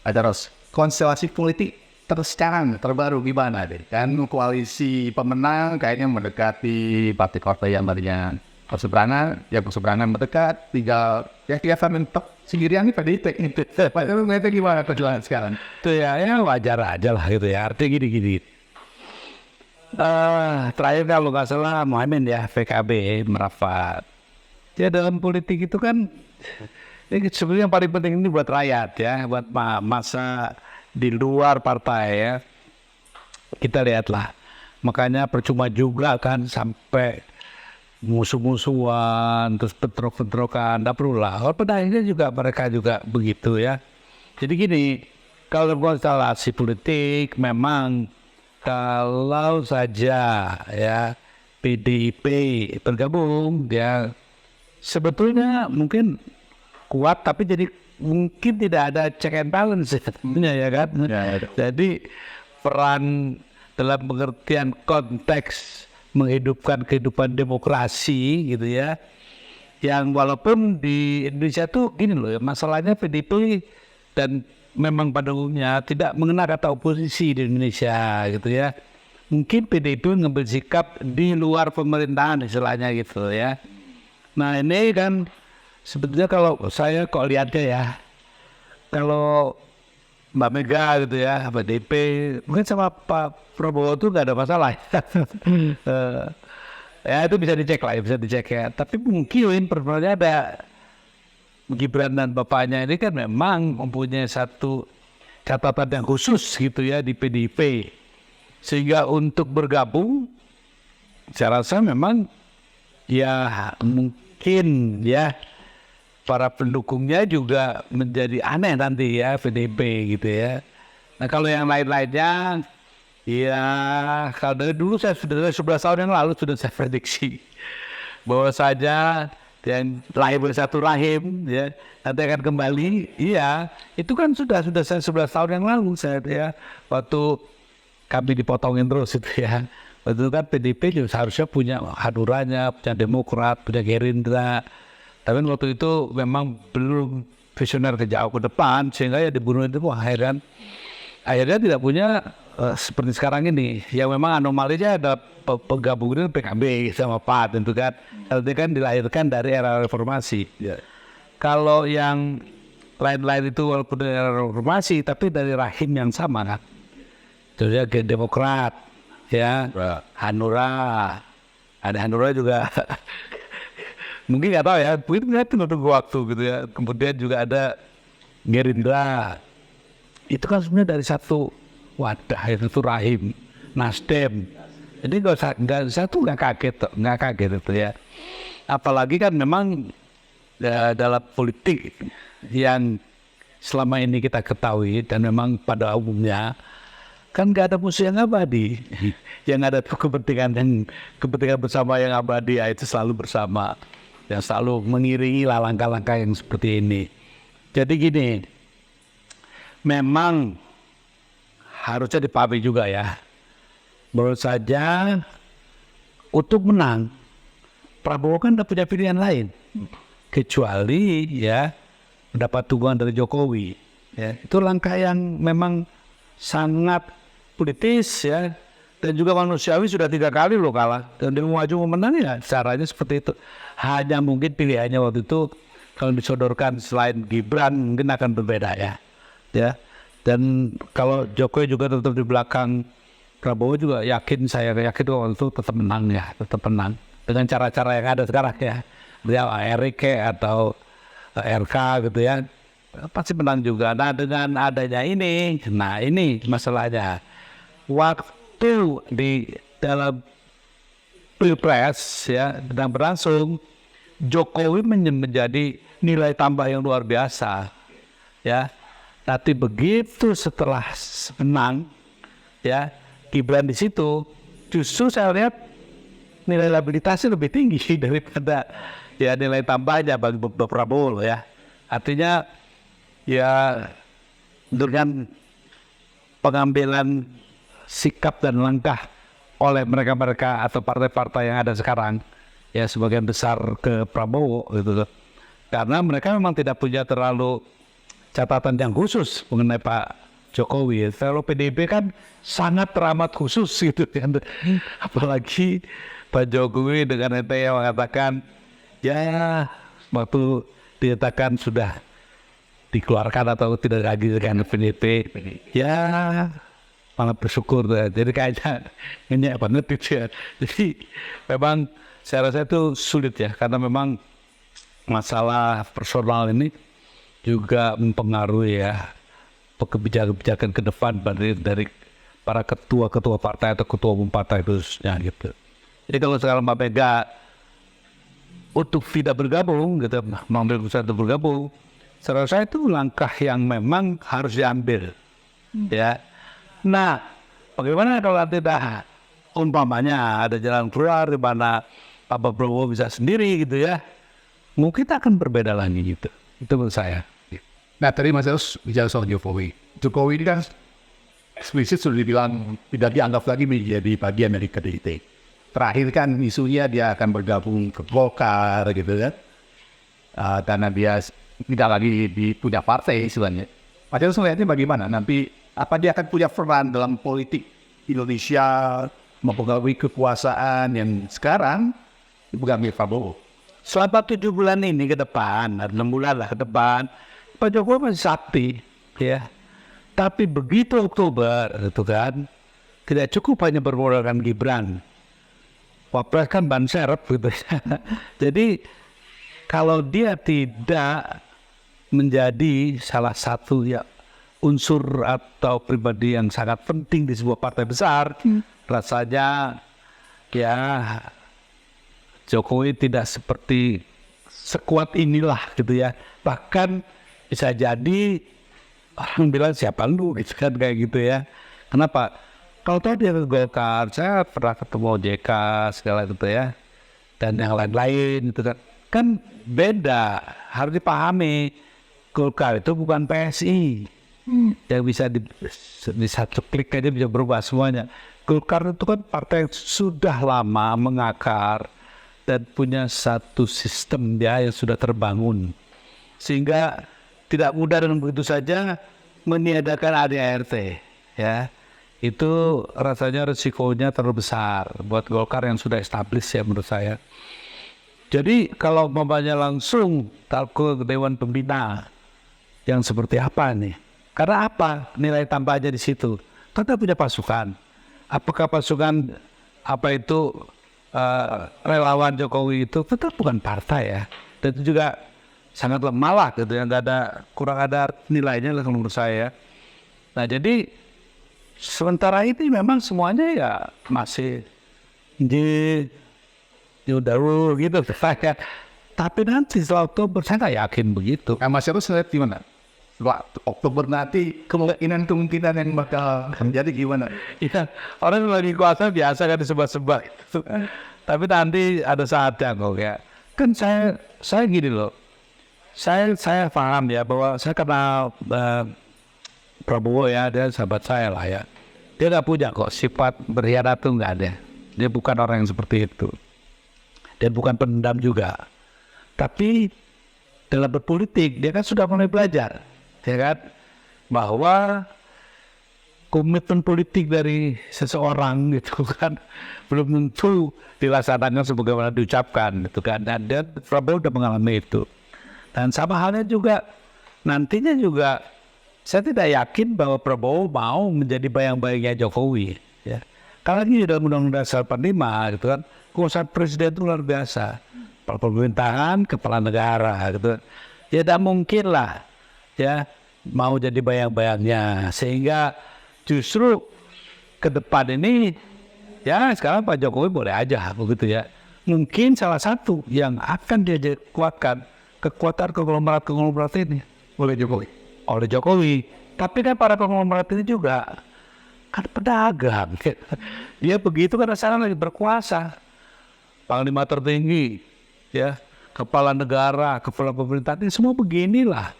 Terus konstelasi politik sekarang terbaru gimana deh? Kan koalisi pemenang kayaknya mendekati partai-partai yang tadinya berseberangan, ya berseberangan mendekat, tinggal ya kelihatan mentok sendirian nih PDIP gitu. Padahal ngeliatnya gimana perjuangan sekarang? Itu ya wajar aja lah gitu ya. Artinya gini-gini. Terakhir kalau nggak salah Muhammad ya PKB merapat. Ya dalam politik itu kan ini sebenarnya yang paling penting ini buat rakyat ya, buat masa di luar partai ya. Kita lihatlah. Makanya percuma juga kan sampai musuh-musuhan, terus bentrok-bentrokan, tidak perlu lah. Pada akhirnya juga mereka juga begitu ya. Jadi gini, kalau konstelasi politik memang kalau saja ya PDIP bergabung ya sebetulnya mungkin kuat tapi jadi mungkin tidak ada check and balance sebetulnya ya kan. Jadi peran dalam pengertian konteks menghidupkan kehidupan demokrasi gitu ya. Yang walaupun di Indonesia tuh gini loh ya, masalahnya PDIP dan memang pada umumnya tidak mengenal kata oposisi di Indonesia gitu ya. Mungkin PDIP ngambil sikap di luar pemerintahan istilahnya gitu ya. Nah ini kan sebetulnya kalau saya kok lihatnya ya, kalau Mbak Mega gitu ya, PDIP mungkin sama Pak Prabowo tuh nggak ada masalah. Ya itu bisa dicek lah, bisa dicek ya. Tapi mungkin persoalannya ada Gibran dan bapaknya ini kan memang mempunyai satu catatan yang khusus gitu ya di PDIP. Sehingga untuk bergabung, saya rasa memang ya mungkin ya para pendukungnya juga menjadi aneh nanti ya PDIP gitu ya. Nah kalau yang lain-lainnya, ya kalau dari dulu saya sudah 11 tahun yang lalu sudah saya prediksi bahwa saja yang lahir bersatu rahim ya nanti akan kembali. Iya itu kan sudah saya 11 tahun yang lalu saya ya waktu kami dipotongin terus itu ya. Waktu itu kan PDIP juga seharusnya punya Hanuranya, punya Demokrat, punya Gerindra. Tapi waktu itu memang belum visioner ke jauh ke depan sehingga ya dibunuh itu akhirnya tidak punya seperti sekarang ini yang memang anomalinya ada penggabungan PKB sama PAN tentu kan. Itu kan dilahirkan dari era reformasi. Kalau yang lain-lain itu walaupun dari era reformasi tapi dari rahim yang sama kan. Jadi ke Demokrat ya, Hanura, ada Hanura juga. Mungkin nggak tahu ya, mungkin itu nunggu waktu gitu ya. Kemudian juga ada Gerindra. Itu kan sebenarnya dari satu wadah, satu rahim, Nasdem. Jadi nggak kaget itu ya. Apalagi kan memang dalam politik yang selama ini kita ketahui dan memang pada umumnya kan nggak ada musuh yang abadi. Yang ada tuh kepentingan bersama yang abadi, ya itu selalu bersama. Yang selalu mengiringi langkah-langkah yang seperti ini. Jadi gini, memang harusnya dipahami juga ya. Menurut saja untuk menang, Prabowo kan tidak punya pilihan lain kecuali ya mendapat dukungan dari Jokowi. Ya, itu langkah yang memang sangat politis ya. Dan juga manusiawi sudah 3 kali loh kalah. Dan dia maju menang ya caranya seperti itu. Hanya mungkin pilihannya waktu itu kalau disodorkan selain Gibran mungkin akan berbeda ya. Dan kalau Jokowi juga tetap di belakang Prabowo juga saya yakin waktu itu tetap menang ya. Tetap menang. Dengan cara-cara yang ada sekarang ya. Dia Erik atau RK gitu ya. Pasti menang juga. Nah dengan adanya ini masalahnya. Waktu di dalam Pilpres ya sedang berlangsung, Jokowi menjadi nilai tambah yang luar biasa ya. Nanti begitu setelah menang ya Gibran di situ, justru saya lihat nilai elektabilitasnya lebih tinggi daripada ya nilai tambahnya bagi Prabowo ya. Artinya ya dengan pengambilan sikap dan langkah oleh mereka atau partai-partai yang ada sekarang ya sebagian besar ke Prabowo gitu. Karena mereka memang tidak punya terlalu catatan yang khusus mengenai Pak Jokowi. Kalau PDIP kan sangat teramat khusus gitu kan. Apalagi Pak Jokowi dengan ente yang mengatakan ya waktu dinyatakan sudah dikeluarkan atau tidak lagi dengan PDIP, ya malah bersyukur. Jadi kayaknya ngenyek banget gitu ya. Jadi memang saya rasa itu sulit ya, karena memang masalah personal ini juga mempengaruhi ya kebijakan-kebijakan ke depan dari para ketua-ketua partai atau ketua umum partai khususnya gitu. Jadi kalau sekarang Mbak Mega untuk tidak bergabung gitu, mengambil keputusan untuk bergabung, saya rasa itu langkah yang memang harus diambil ya. Nah, bagaimana kalau tidak umpamanya ada jalan keluar di mana Pak Prabowo bisa sendiri gitu ya, mungkin akan berbeda lagi gitu. Itu menurut saya. Nah tadi Mas Eus bicara soal Jokowi. Jokowi ini kan eksplisit sudah dibilang tidak dianggap lagi menjadi bagian dari PDIP. Terakhir kan isunya dia akan bergabung ke Golkar gitu kan. Karena dia tidak lagi punya partai istilahnya. Mas Eus melihatnya bagaimana? Nanti apa dia akan punya peran dalam politik Indonesia, mempengaruhi kekuasaan yang sekarang dipegang oleh Prabowo? Selama 7 bulan ini ke depan, 6 bulan lah ke depan, Pak Jokowi masih sakti, ya. Tapi begitu Oktober, itu kan, tidak cukup hanya bermodalkan Gibran. Wapres kan ban serep gitu ya. Jadi kalau dia tidak menjadi salah satu ya unsur atau pribadi yang sangat penting di sebuah partai besar, rasanya ya Jokowi tidak seperti sekuat inilah gitu ya. Bahkan bisa jadi orang bilang siapa lu gitu kan, kayak gitu ya. Kenapa? Kalau tahu dia ke Golkar, saya pernah ketemu JK segala gitu ya, dan yang lain-lain gitu kan. Kan beda, harus dipahami. Golkar itu bukan PSI yang bisa di satu klik aja bisa berubah semuanya. Golkar itu kan partai yang sudah lama mengakar dan punya satu sistem ya yang sudah terbangun, sehingga tidak mudah dan begitu saja meniadakan ADART ya. Itu rasanya risikonya terlalu besar buat Golkar yang sudah established ya menurut saya. Jadi kalau umpamanya langsung ke Dewan Pembina yang seperti apa nih? Karena apa nilai tambahnya di situ? Kita punya pasukan. Apakah pasukan apa itu relawan Jokowi itu tetap bukan partai ya, dan itu juga sangat lemah lah gitu ya, kurang ada nilainya lah menurut saya. Nah jadi sementara ini memang semuanya ya masih di udah gitu saya. Tapi nanti setelah Oktober saya nggak yakin begitu. Nah, Mas Eus lihat gimana? Setelah Oktober nanti kemungkinan yang bakal terjadi gimana? Iya, orang yang lagi kuasa biasa kan disebut-sebut gitu. Tapi nanti ada saatnya kok ya. Kan saya gini loh. Saya paham ya bahwa saya kenal Prabowo ya, dia sahabat saya lah ya. Dia nggak punya kok sifat berkhianat tuh, nggak ada. Dia bukan orang yang seperti itu. Dan bukan pendendam juga. Tapi dalam berpolitik dia kan sudah mulai belajar, ya kan, bahwa komitmen politik dari seseorang gitu kan belum tentu dilaksanakan sebagaimana diucapkan gitu kan. Dan Prabowo sudah mengalami itu. Dan sama halnya juga nantinya juga saya tidak yakin bahwa Prabowo mau menjadi bayang-bayangnya Jokowi ya. Karena ini dalam Undang-Undang Dasar 45 gitu kan, kekuasaan presiden itu luar biasa. Kepala pemerintahan, kepala negara gitu. Ya tidak mungkin lah ya mau jadi bayang-bayangnya, sehingga justru ke depan ini ya sekarang Pak Jokowi boleh aja begitu ya. Mungkin salah satu yang akan dia kuatkan kekuatan konglomerat ini oleh Jokowi. Tapi kan para konglomerat ini juga kan pedagang. Dia begitu karena sekarang lagi berkuasa. Panglima tertinggi, ya, kepala negara, kepala pemerintahan, ini semua beginilah.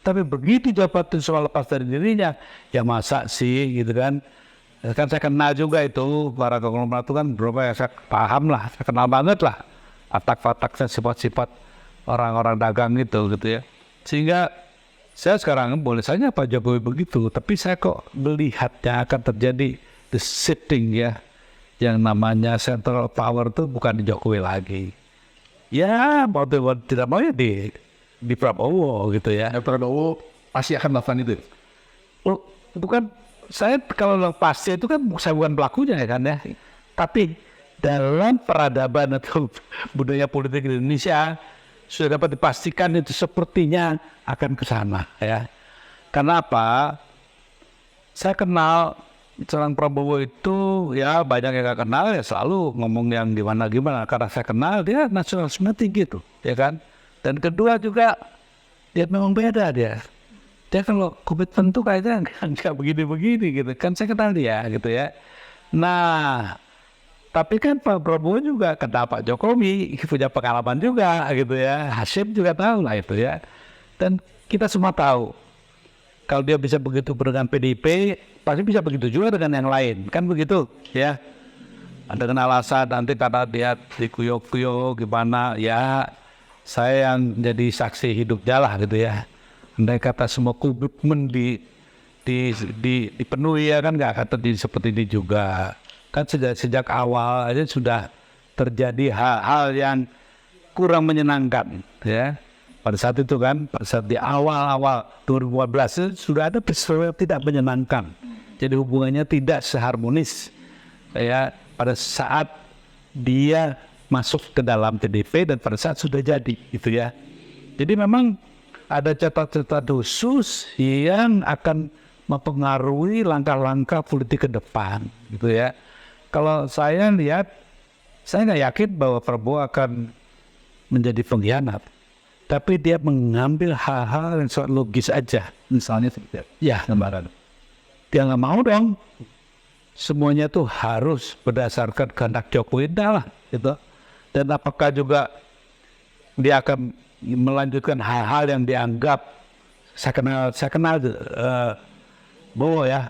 Tapi begitu jabatan soal lepas dari dirinya, ya masa sih gitu kan. Kan saya kenal juga itu para konglomerat itu kan berapa ya, saya paham lah, saya kenal banget lah watak-watak, sifat-sifat orang-orang dagang itu gitu ya. Sehingga Saya sekarang boleh saja Pak Jokowi begitu, tapi saya kok melihatnya akan terjadi the shifting ya, yang namanya central power itu bukan di Jokowi lagi. Ya mau tidak mau ya di Prabowo gitu ya. Prabowo pasti akan melakukan itu. Oh, itu kan saya kalau bilang pasti itu kan saya bukan pelakunya ya kan ya. Tapi dalam peradaban atau budaya politik di Indonesia sudah dapat dipastikan itu sepertinya akan ke sana ya. Karena apa? Saya kenal seorang Prabowo itu ya banyak yang gak kenal ya selalu ngomong yang gimana. Karena saya kenal dia nasionalisme tinggi tuh ya kan. Dan kedua juga dia memang beda dia. Dia kalau komitmen tuh kayaknya nggak begini-begini gitu kan, saya kenal dia gitu ya. Nah, tapi kan Pak Prabowo juga kenal Pak Jokowi, punya pengalaman juga gitu ya. Hasyim juga tahu lah itu ya. Dan kita semua tahu kalau dia bisa begitu dengan PDIP, pasti bisa begitu juga dengan yang lain, kan begitu ya. Dengan alasan nanti karena dia dikuyok-kuyok gimana ya, saya yang jadi saksi hidupnya lah gitu ya. Andai kata semua komitmen dipenuhi ya kan nggak akan terjadi seperti ini juga. Kan sejak awal aja sudah terjadi hal-hal yang kurang menyenangkan ya. Pada saat itu kan, pada saat di awal-awal 2015 sudah ada peristiwa yang tidak menyenangkan. Jadi hubungannya tidak seharmonis ya pada saat dia masuk ke dalam TDP dan pada saat sudah jadi gitu ya. Jadi memang ada catatan khusus yang akan mempengaruhi langkah-langkah politik ke depan gitu ya. Kalau saya lihat, saya nggak yakin bahwa Prabowo akan menjadi pengkhianat, tapi dia mengambil hal-hal yang sangat logis aja. Misalnya seperti Ya, gambaran. Dia nggak mau dong. Semuanya tuh harus berdasarkan kehendak Jokowi lah, gitu. Dan apakah juga dia akan melanjutkan hal-hal yang dianggap saya kenal Bowo ya.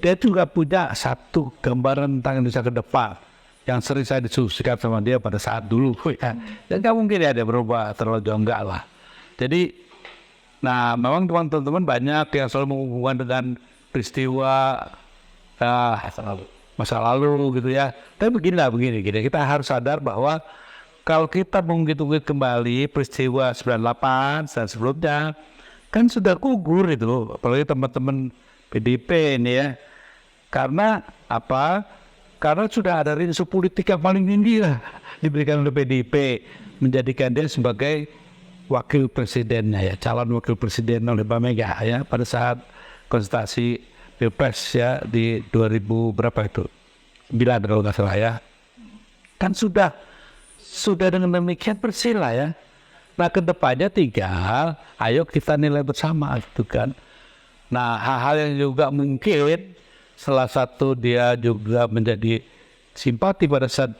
Dia juga punya satu gambaran tentang Indonesia ke depan yang sering saya diskusikan sama dia pada saat dulu ya. Dan nggak mungkin ya dia berubah terlalu jauh, enggak lah. Jadi, nah memang teman-teman banyak yang selalu menghubungkan dengan peristiwa masa lalu gitu ya. Tapi begini, kita harus sadar bahwa kalau kita menghitung kembali peristiwa 98 dan sebelumnya, kan sudah gugur itu, apalagi teman-teman PDIP ini ya. Karena apa? Karena sudah ada rinsu politik yang paling tinggi lah diberikan oleh PDIP, menjadikan dia sebagai wakil presidennya ya, calon wakil presiden oleh Mbak Mega ya pada saat konsultasi Pilpres ya di 2000 berapa itu? 9 kalau nggak salah ya. Kan sudah dengan demikian bersih lah ya. Nah kedepannya tinggal ayo kita nilai bersama gitu kan. Nah hal-hal yang juga mungkin salah satu dia juga menjadi simpati pada saat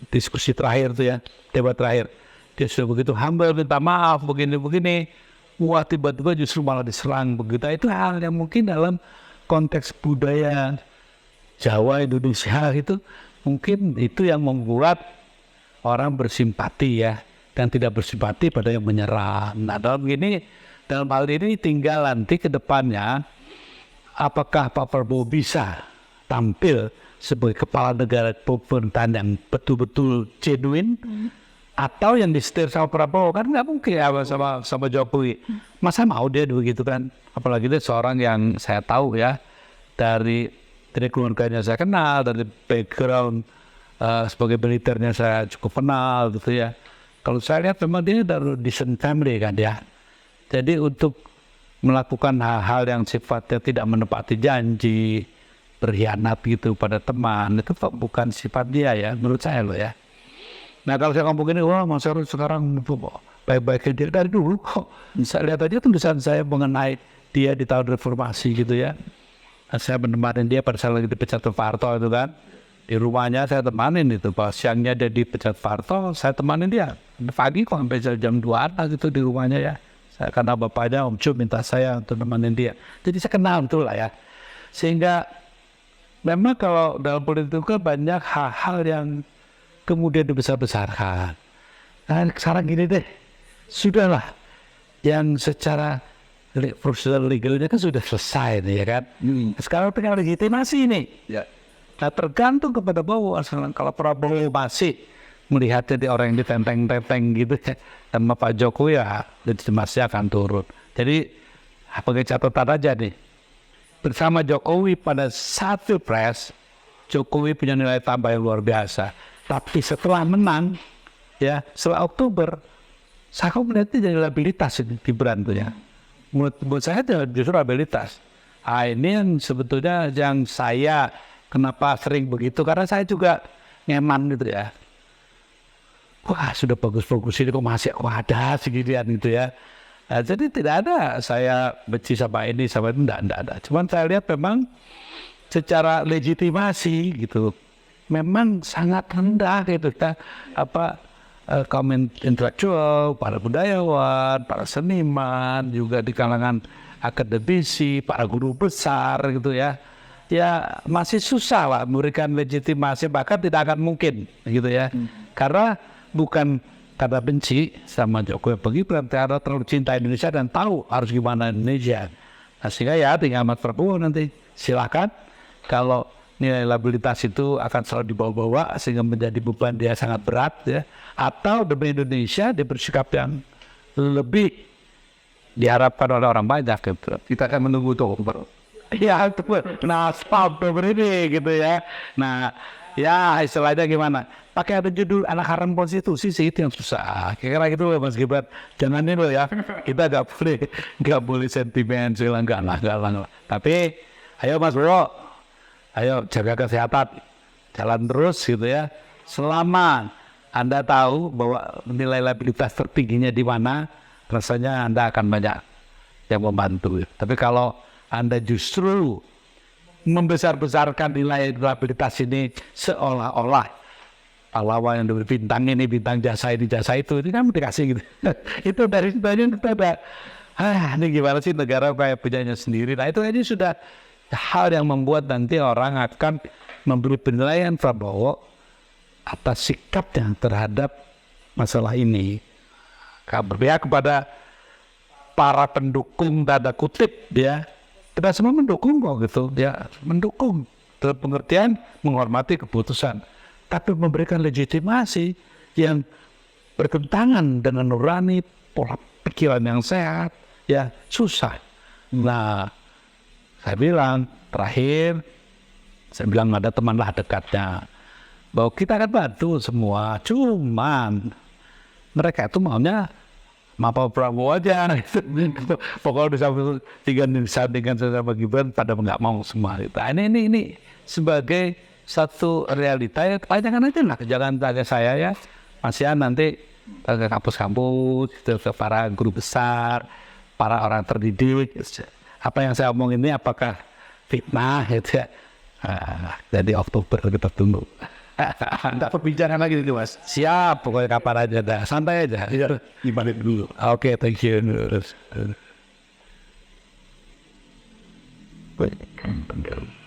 diskusi terakhir tuh ya, debat terakhir. Dia sudah begitu humble minta maaf begini-begini. Wah tiba-tiba justru malah diserang begitu. Itu hal yang mungkin dalam konteks budaya Jawa Indonesia itu mungkin itu yang membuat orang bersimpati ya, dan tidak bersimpati pada yang menyerang. Nah dalam hal ini tinggal nanti ke depannya apakah Pak Prabowo bisa tampil sebagai kepala negara pemerintahan yang betul-betul genuine atau yang disetir sama Prabowo. Kan nggak mungkin ya sama Jokowi. Masa mau dia begitu kan? Apalagi dia seorang yang saya tahu ya dari keluarganya saya kenal, dari background sebagai militernya saya cukup kenal gitu ya. Kalau saya lihat memang dia dari decent family kan ya. Jadi untuk melakukan hal-hal yang sifatnya tidak menepati janji, berkhianat gitu pada teman, itu bukan sifat dia ya, menurut saya loh ya. Nah kalau saya ngomong ini, wah Mas Heru sekarang baik-baik dia dari dulu kok. Saya lihat aja tulisan saya mengenai dia di tahun reformasi gitu ya. Saya menemani dia pada saat lagi dipecat Soeharto itu kan. Di rumahnya saya temanin itu, pas siangnya dia dipecat Soeharto, saya temanin dia. Pagi kok sampai jam 2 gitu di rumahnya ya. Saya karena bapaknya Om Cu minta saya untuk temanin dia. Jadi saya kenal betul lah ya. Sehingga memang kalau dalam politik itu kan banyak hal-hal yang kemudian dibesar-besarkan. Nah sekarang gini deh, sudahlah. yang secara prosedur legalnya kan sudah selesai nih ya kan. Sekarang tinggal legitimasi nih. Ya. Nah tergantung kepada Prabowo. Kalau Prabowo masih melihat jadi orang yang ditenteng-tenteng gitu ya, sama Pak Jokowi ya legitimasi akan turun. Jadi sebagai catatan aja nih, bersama Jokowi pada saat Pilpres, Jokowi punya nilai tambah yang luar biasa. Tapi setelah menang, ya setelah Oktober, saya kok melihatnya jadi liabilitas ini Gibran tuh ya. Menurut saya justru liabilitas. Nah, ini yang sebetulnya yang saya kenapa sering begitu, karena saya juga ngeman gitu ya. Wah sudah bagus-bagus ini kok masih ada seginian gitu ya. Nah, jadi tidak ada saya benci sama ini sama itu, enggak ada. Cuman saya lihat memang secara legitimasi gitu, memang sangat rendah gitu ya. Kaum intelektual, para budayawan, para seniman, juga di kalangan akademisi, para guru besar gitu ya. Ya masih susah lah memberikan legitimasi, bahkan tidak akan mungkin gitu ya. Karena bukan karena benci sama Jokowi atau Gibran, karena terlalu cinta Indonesia dan tahu harus gimana Indonesia. Nah, sehingga ya tinggal Mas Prabowo nanti silakan. Kalau nilai liabilitas itu akan selalu dibawa-bawa sehingga menjadi beban dia sangat berat ya. Atau demi Indonesia dia bersikap yang lebih diharapkan oleh orang banyak gitu. Kita akan menunggu tuh, Bro. Ya itu nah spam ini gitu ya. Nah ya istilahnya gimana, pakai ada judul anak haram konstitusi sih, itu yang susah kira-kira gitu loh Mas Gibran. Jangan ini loh ya, kita nggak boleh sentimen enggak lah. Tapi ayo Mas Bro, ayo jaga kesehatan, jalan terus gitu ya. Selama Anda tahu bahwa nilai liabilitas tertingginya di mana, rasanya Anda akan banyak yang membantu. Tapi kalau Anda justru membesar-besarkan nilai liabilitas ini seolah-olah pahlawan yang diberi bintang ini, bintang jasa ini, jasa itu kan dikasih gitu. Itu dari sebenarnya kita ada, ini gimana sih negara kayak punyanya sendiri. Nah itu sudah hal yang membuat nanti orang akan memberi penilaian Prabowo atas sikapnya terhadap masalah ini. Berpihak kepada para pendukung tanda kutip ya. Kita semua mendukung kok gitu ya, mendukung dalam pengertian menghormati keputusan, tapi memberikan legitimasi yang bertentangan dengan nurani pola pikiran yang sehat ya susah. Nah saya bilang terakhir, saya bilang ada temanlah dekatnya bahwa kita akan bantu semua, cuman mereka itu maunya Pak Prabowo aja gitu. Pokoknya disandingkan sama Gibran pada nggak mau semua gitu. Ini sebagai satu realita ya, tanyakan aja lah, jangan tanya saya ya, Mas Yan nanti ke kampus-kampus gitu, ke para guru besar, para orang terdidik, apa yang saya omong ini apakah fitnah gitu ya. Jadi Oktober kita tunggu. Tidak perbincangan lagi nih Mas. Siap, pokoknya kapan aja dah, santai aja. Iya, dibalik dulu. Oke, thank you. Baik.